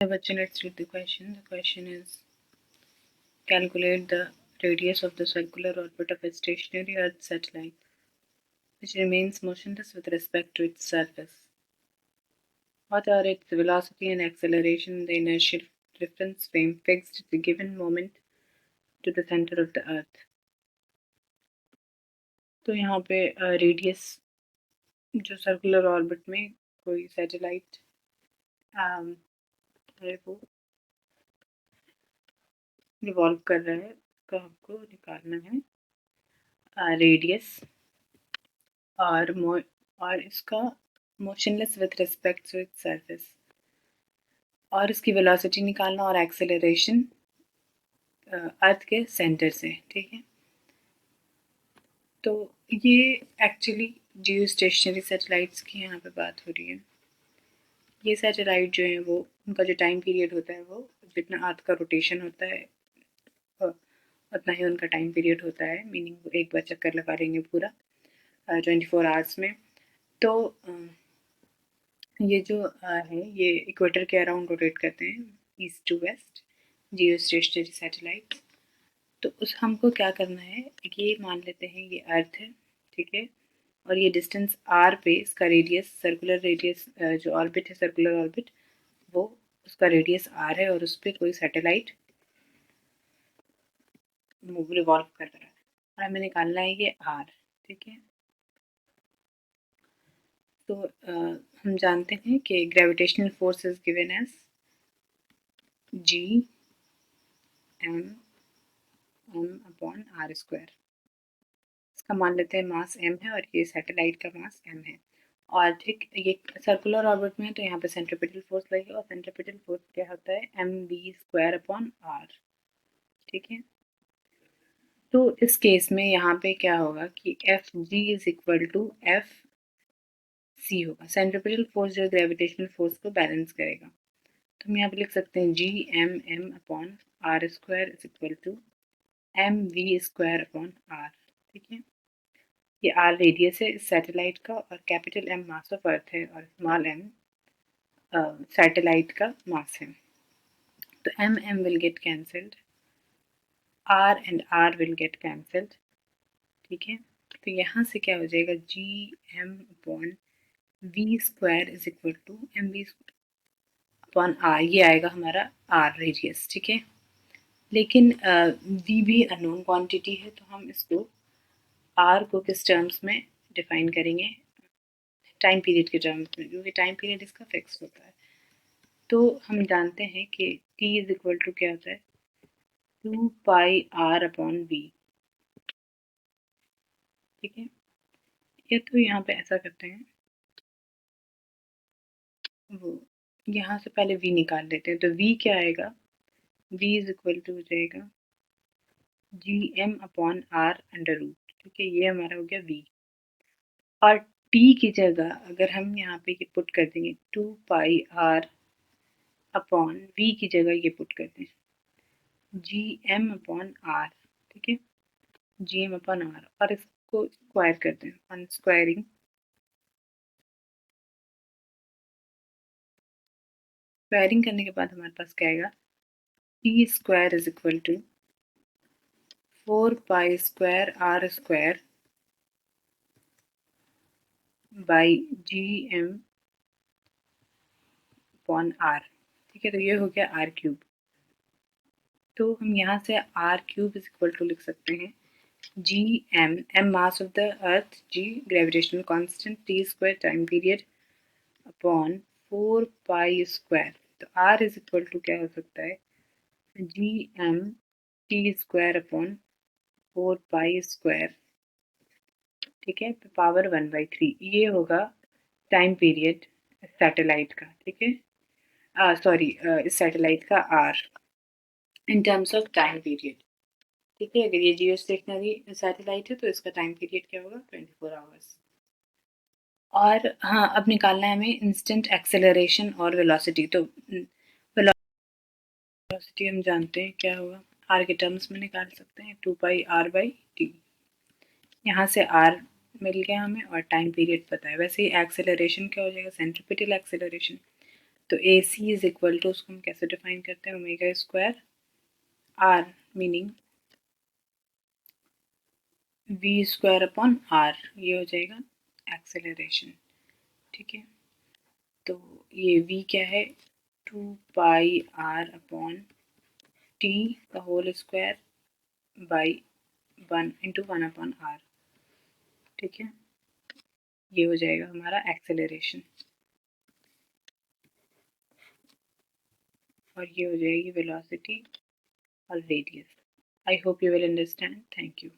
Bachchan, let's read the question. The question is, calculate the radius of the circular orbit of a stationary Earth satellite, which remains motionless with respect to its surface. What are its velocity and acceleration in the inertial reference frame fixed at the given moment to the center of the Earth? तो यहाँ पे radius जो circular orbit में कोई satellite है वो revolve कर रहा है, उसका हमको निकालना है रेडियस और इसका motionless with respect to its surface और इसकी वेलोसिटी निकालना और एक्सेलरेशन अर्थ के सेंटर से, ठीक है। तो ये एक्चुअली जियो स्टेशनरी सैटेलाइट्स की यहाँ पे बात हो रही है। ये सैटेलाइट जो है वो उनका जो टाइम पीरियड होता है वो जितना अर्थ का रोटेशन होता है उतना ही उनका टाइम पीरियड होता है, मीनिंग वो एक बार चक्कर लगा लेंगे पूरा 24 आवर्स में। तो ये जो है ये इक्वेटर के अराउंड रोटेट करते हैं east to west geostationary satellite. तो उस हमको क्या करना है, ये मान लेते हैं ये अर्थ है, ठीक है, और ये डिस्टेंस आर पे इसका रेडियस सर्कुलर रेडियस जो ऑर्बिट है सर्कुलर ऑर्बिट वो उसका रेडियस आर है और उस पर कोई सैटेलाइट रिवॉल्व कर रहा है और हमें निकालना है ये आर, ठीक है। तो हम जानते हैं कि gravitational force is given as G M upon R square. इसका मान लेते हैं मास m है और ये सैटेलाइट का मास m है और ठीक ये सर्कुलर ऑर्बिट में है तो यहाँ पे सेंट्रीपिटल फोर्स लगेगा और सेंट्रीपिटल फोर्स क्या होता है mv² अपॉन r, ठीक है। तो इस केस में यहाँ पे क्या होगा कि F G is equal to F C होगा, सेंट्रीपिटल फोर्स जो ग्रेविटेशनल फोर्स को बैलेंस करेगा। तो हम यहाँ पे लिख सकते हैं G M M upon R square is equal to mv² upon r, ठीक है। ये आर रेडियस है इस सैटेलाइट का और capital M mass of earth है और स्मॉल एम सैटेलाइट का मास है। तो M M will get cancelled, R and R will get cancelled, ठीक है। तो यहाँ से क्या हो जाएगा G M upon v² is equal to M V upon R, ये आएगा हमारा आर रेडियस, ठीक है। लेकिन v भी अननोन क्वांटिटी है तो हम इसको आर को किस टर्म्स में डिफाइन करेंगे, टाइम पीरियड के टर्म्स में, क्योंकि टाइम पीरियड इसका फिक्स होता है। तो हम जानते हैं कि t इज इक्वल टू क्या होता है 2 पाई r अपॉन v, ठीक है। ये तो यहाँ पे ऐसा करते हैं, वो यहाँ से पहले v निकाल लेते हैं। तो v क्या आएगा, v इज इक्वल टू हो जाएगा G M upon R under root, ठीक है। ये हमारा हो गया v और t की जगह अगर हम यहाँ पे ये पुट कर देंगे 2 पाई r अपॉन v की जगह ये पुट कर दें जी एम अपॉन आर, ठीक है, जी एम अपॉन आर और इसको स्क्वायर कर दें ऑन स्क्वायरिंग। स्क्वायरिंग करने के बाद हमारे पास क्या आएगा T square is equal to 4 pi square R square by G M upon R, ठीक है। तो ये हो गया आर क्यूब। तो हम यहाँ से R cube is equal to लिख सकते हैं G M M mass of the earth, G gravitational constant, T square time period upon 4 pi square. तो आर इज इक्वल टू क्या हो सकता है G M T square upon 4 pi square, ठीक है, पावर 1/3। ये होगा टाइम पीरियड सैटेलाइट का, ठीक है, सॉरी इस सैटेलाइट का R in terms of time period, ठीक है। अगर ये जियो स्टेशनरी सैटेलाइट है तो इसका टाइम पीरियड क्या होगा 24 आवर्स। और हाँ, अब निकालना है हमें इंस्टेंट एक्सेलरेशन और वेलोसिटी। तो वेलोसिटी हम जानते हैं क्या होगा, आर के टर्म्स में निकाल सकते हैं 2 पाई आर बाई टी। यहाँ से आर मिल गया हमें और टाइम पीरियड पता है। वैसे ही एक्सेलरेशन क्या हो जाएगा सेंट्रीपिटल एक्सेलरेशन। तो A C is equal to, उसको हम कैसे डिफाइन करते हैं, omega square R, meaning V square upon R, ये हो जाएगा एक्सेलरेशन। ठीक है, तो ये v क्या है, 2 पाई आर अपॉन टी का whole square by 1 upon R. ठीक है, ये हो जाएगा हमारा एक्सेलरेशन, और ये हो जाएगी वेलोसिटी और radius. I hope you will understand. Thank you.